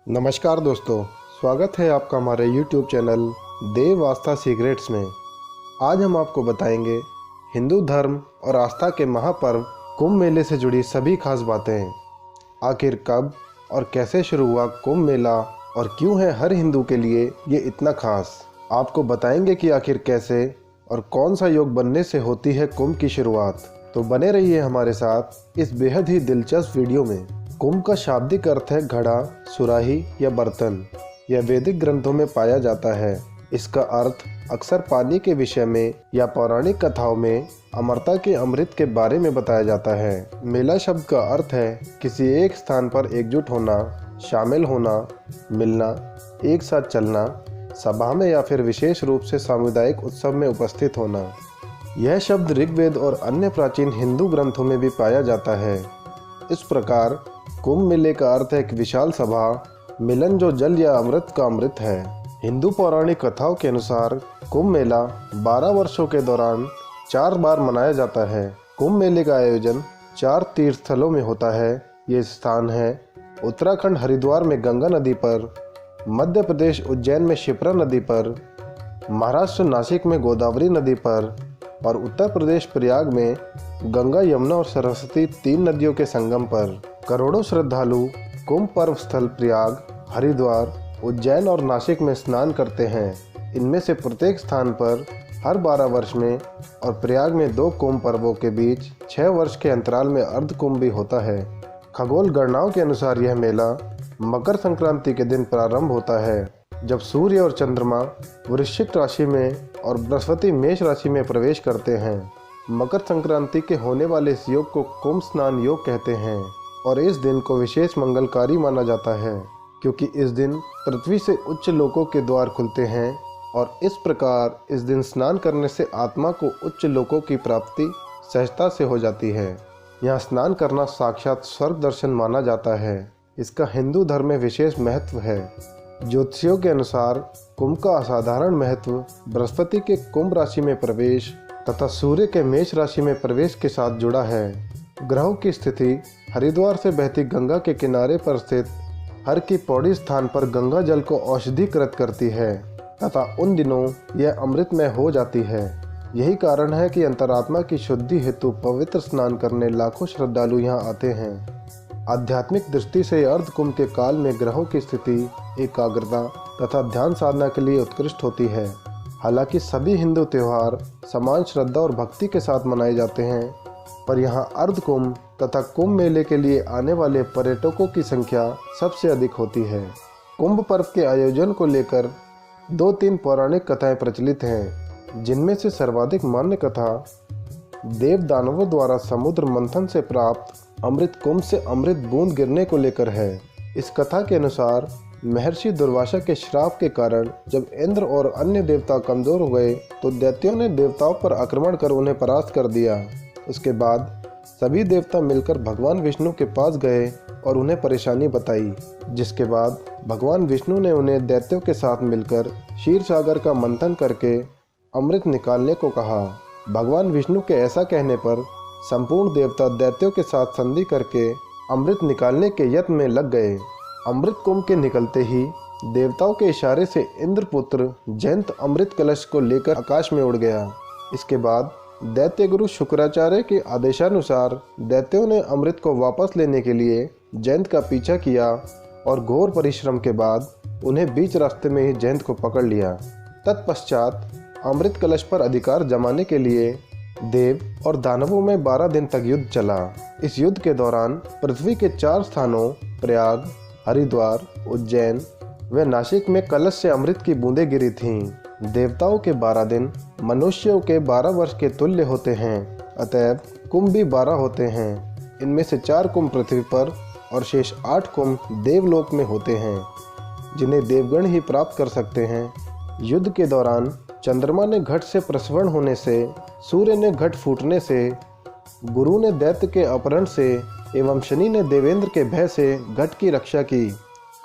नमस्कार दोस्तों, स्वागत है आपका हमारे YouTube चैनल देव आस्था सीक्रेट्स में। आज हम आपको बताएंगे हिंदू धर्म और आस्था के महापर्व कुंभ मेले से जुड़ी सभी खास बातें। आखिर कब और कैसे शुरू हुआ कुंभ मेला और क्यों है हर हिंदू के लिए ये इतना खास। आपको बताएंगे कि आखिर कैसे और कौन सा योग बनने से होती है कुंभ की शुरुआत। तो बने रहिए हमारे साथ इस बेहद ही दिलचस्प वीडियो में। कुंभ का शाब्दिक अर्थ है घड़ा, सुराही या बर्तन। यह वैदिक ग्रंथों में पाया जाता है। इसका अर्थ अक्सर पानी के विषय में या पौराणिक कथाओं में अमरता के अमृत के बारे में बताया जाता है। मेला शब्द का अर्थ है किसी एक स्थान पर एकजुट होना, शामिल होना, मिलना, एक साथ चलना, सभा में या फिर विशेष रूप से सामुदायिक उत्सव में उपस्थित होना। यह शब्द ऋग्वेद और अन्य प्राचीन हिंदू ग्रंथों में भी पाया जाता है। इस प्रकार कुंभ मेले का अर्थ है एक विशाल सभा, मिलन जो जल या अमृत का अमृत है। हिंदू पौराणिक कथाओं के अनुसार कुंभ मेला 12 वर्षों के दौरान 4 बार मनाया जाता है। कुंभ मेले का आयोजन 4 तीर्थ स्थलों में होता है। ये स्थान है उत्तराखंड हरिद्वार में गंगा नदी पर, मध्य प्रदेश उज्जैन में शिप्रा नदी पर, महाराष्ट्र नासिक में गोदावरी नदी पर और उत्तर प्रदेश प्रयाग में गंगा, यमुना और सरस्वती 3 नदियों के संगम पर। करोड़ों श्रद्धालु कुंभ पर्व स्थल प्रयाग, हरिद्वार, उज्जैन और नासिक में स्नान करते हैं। इनमें से प्रत्येक स्थान पर हर 12 वर्ष में और प्रयाग में 2 कुंभ पर्वों के बीच 6 वर्ष के अंतराल में अर्ध कुंभ भी होता है। खगोल गणनाओं के अनुसार यह मेला मकर संक्रांति के दिन प्रारंभ होता है, जब सूर्य और चंद्रमा वृश्चिक राशि में और बृहस्पति मेष राशि में प्रवेश करते हैं। मकर संक्रांति के होने वाले इस योग को कुंभ स्नान योग कहते हैं और इस दिन को विशेष मंगलकारी माना जाता है, क्योंकि इस दिन पृथ्वी से उच्च लोकों के द्वार खुलते हैं और इस प्रकार इस दिन स्नान करने से आत्मा को उच्च लोकों की प्राप्ति सहजता से हो जाती है। यहाँ स्नान करना साक्षात स्वर्ग दर्शन माना जाता है। इसका हिंदू धर्म में विशेष महत्व है। ज्योतिषियों के अनुसार कुंभ का असाधारण महत्व बृहस्पति के कुंभ राशि में प्रवेश तथा सूर्य के मेष राशि में प्रवेश के साथ जुड़ा है। ग्रहों की स्थिति हरिद्वार से बहती गंगा के किनारे पर स्थित हर की पौड़ी स्थान पर गंगा जल को औषधिकृत करती है तथा उन दिनों यह अमृतमय हो जाती है। यही कारण है कि अंतरात्मा की शुद्धि हेतु पवित्र स्नान करने लाखों श्रद्धालु यहाँ आते हैं। आध्यात्मिक दृष्टि से अर्ध कुंभ के काल में ग्रहों की स्थिति एकाग्रता तथा ध्यान साधना के लिए उत्कृष्ट होती है। हालांकि सभी हिंदू त्यौहार समान श्रद्धा और भक्ति के साथ मनाए जाते हैं, पर यहाँ अर्ध कुंभ तथा कुंभ मेले के लिए आने वाले पर्यटकों की संख्या सबसे अधिक होती है। कुंभ पर्व के आयोजन को लेकर 2-3 पौराणिक कथाएं प्रचलित हैं, जिनमें से सर्वाधिक मान्य कथा देव दानवों द्वारा समुद्र मंथन से प्राप्त अमृत कुंभ से अमृत बूंद गिरने को लेकर है। इस कथा के अनुसार महर्षि दुर्वासा के श्राप के कारण जब इंद्र और अन्य देवता कमजोर हो गए तो दैत्यों ने देवताओं पर आक्रमण कर उन्हें परास्त कर दिया। उसके बाद सभी देवता मिलकर भगवान विष्णु के पास गए और उन्हें परेशानी बताई, जिसके बाद भगवान विष्णु ने उन्हें दैत्यों के साथ मिलकर क्षीर सागर का मंथन करके अमृत निकालने को कहा। भगवान विष्णु के ऐसा कहने पर संपूर्ण देवता दैत्यों के साथ संधि करके अमृत निकालने के यत्न में लग गए। अमृत कुंभ के निकलते ही देवताओं के इशारे से इंद्रपुत्र जयंत अमृत कलश को लेकर आकाश में उड़ गया। इसके बाद दैत्य गुरु शुक्राचार्य के आदेशानुसार दैत्यों ने अमृत को वापस लेने के लिए जयंत का पीछा किया और घोर परिश्रम के बाद उन्हें बीच रास्ते में ही जयंत को पकड़ लिया। तत्पश्चात अमृत कलश पर अधिकार जमाने के लिए देव और दानवों में 12 दिन तक युद्ध चला। इस युद्ध के दौरान पृथ्वी के 4 स्थानों प्रयाग, हरिद्वार, उज्जैन व नासिक में कलश से अमृत की बूंदें गिरी थीं। देवताओं के 12 दिन मनुष्यों के 12 वर्ष के तुल्य होते हैं, अतएव कुंभ भी 12 होते हैं। इनमें से 4 कुंभ पृथ्वी पर और शेष 8 कुंभ देवलोक में होते हैं, जिन्हें देवगण ही प्राप्त कर सकते हैं। युद्ध के दौरान चंद्रमा ने घट से प्रस्वरण होने से, सूर्य ने घट फूटने से, गुरु ने दैत्य के अपहरण से एवं शनि ने देवेंद्र के भय से घट की रक्षा की।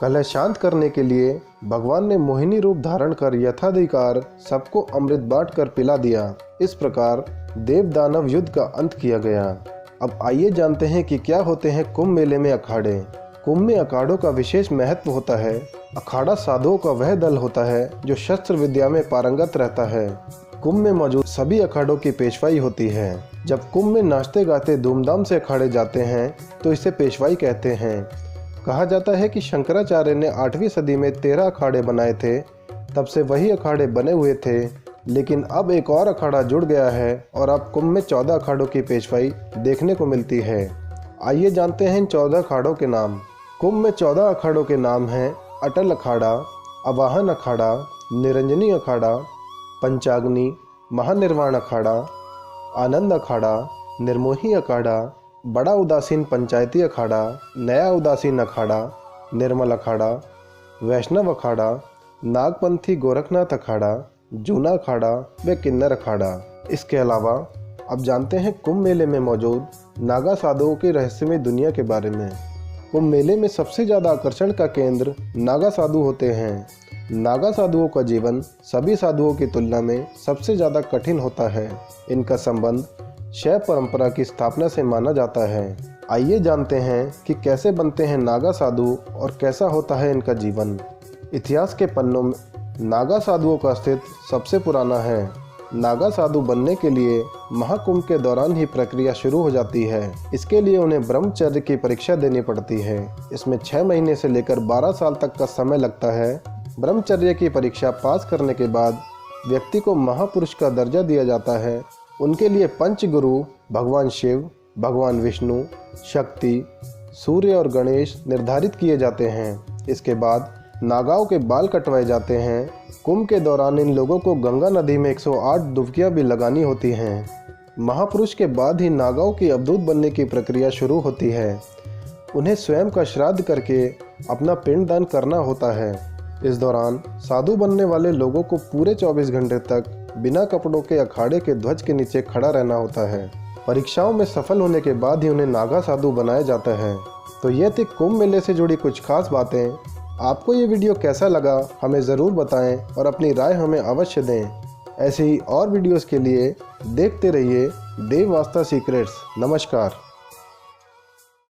कलह शांत करने के लिए भगवान ने मोहिनी रूप धारण कर यथाधिकार सबको अमृत बांट कर पिला दिया। इस प्रकार देव दानव युद्ध का अंत किया गया। अब आइए जानते हैं कि क्या होते हैं कुंभ मेले में अखाड़े। कुंभ में अखाड़ों का विशेष महत्व होता है। अखाड़ा साधुओं का वह दल होता है जो शस्त्र विद्या में पारंगत रहता है। कुंभ में मौजूद सभी अखाड़ों की पेशवाई होती है। जब कुंभ में नाचते गाते धूमधाम से अखाड़े जाते हैं तो इसे पेशवाई कहते हैं। कहा जाता है कि शंकराचार्य ने 8वीं सदी में 13 अखाड़े बनाए थे। तब से वही अखाड़े बने हुए थे, लेकिन अब एक और अखाड़ा जुड़ गया है और अब कुंभ में 14 अखाड़ों की पेशवाई देखने को मिलती है। आइए जानते हैं इन 14 अखाड़ों के नाम। कुंभ में 14 अखाड़ों के नाम हैं अटल अखाड़ा, अवाहन अखाड़ा, निरंजनी अखाड़ा, पंचाग्नि, महानिर्वाण अखाड़ा, आनंद अखाड़ा, निर्मोही अखाड़ा, बड़ा उदासीन पंचायती अखाड़ा, नया उदासीन अखाड़ा, निर्मल अखाड़ा, वैष्णव अखाड़ा, नागपंथी गोरखनाथ अखाड़ा, जूना अखाड़ा व किन्नर अखाड़ा। इसके अलावा अब जानते हैं कुंभ मेले में मौजूद नागा साधुओं की रहस्यमय दुनिया के बारे में। कुंभ मेले में सबसे ज़्यादा आकर्षण का केंद्र नागा साधु होते हैं। नागा साधुओं का जीवन सभी साधुओं की तुलना में सबसे ज़्यादा कठिन होता है। इनका संबंध शैव परंपरा की स्थापना से माना जाता है। आइए जानते हैं कि कैसे बनते हैं नागा साधु और कैसा होता है इनका जीवन। इतिहास के पन्नों में नागा साधुओं का अस्तित्व सबसे पुराना है। नागा साधु बनने के लिए महाकुंभ के दौरान ही प्रक्रिया शुरू हो जाती है। इसके लिए उन्हें ब्रह्मचर्य की परीक्षा देनी पड़ती है। इसमें 6 महीने से लेकर 12 साल तक का समय लगता है। ब्रह्मचर्य की परीक्षा पास करने के बाद व्यक्ति को महापुरुष का दर्जा दिया जाता है। उनके लिए पंच गुरु भगवान शिव, भगवान विष्णु, शक्ति, सूर्य और गणेश निर्धारित किए जाते हैं। इसके बाद नागाओं के बाल कटवाए जाते हैं। कुंभ के दौरान इन लोगों को गंगा नदी में 108 डुबकियां भी लगानी होती हैं। महापुरुष के बाद ही नागाओं की अवधूत बनने की प्रक्रिया शुरू होती है। उन्हें स्वयं का श्राद्ध करके अपना पिंडदान करना होता है। इस दौरान साधु बनने वाले लोगों को पूरे 24 घंटे तक बिना कपड़ों के अखाड़े के ध्वज के नीचे खड़ा रहना होता है। परीक्षाओं में सफल होने के बाद ही उन्हें नागा साधु बनाया जाता है। तो ये थी कुंभ मेले से जुड़ी कुछ खास बातें। आपको ये वीडियो कैसा लगा हमें ज़रूर बताएं और अपनी राय हमें अवश्य दें। ऐसे ही और वीडियोस के लिए देखते रहिए देव वास्ता सीक्रेट्स। नमस्कार।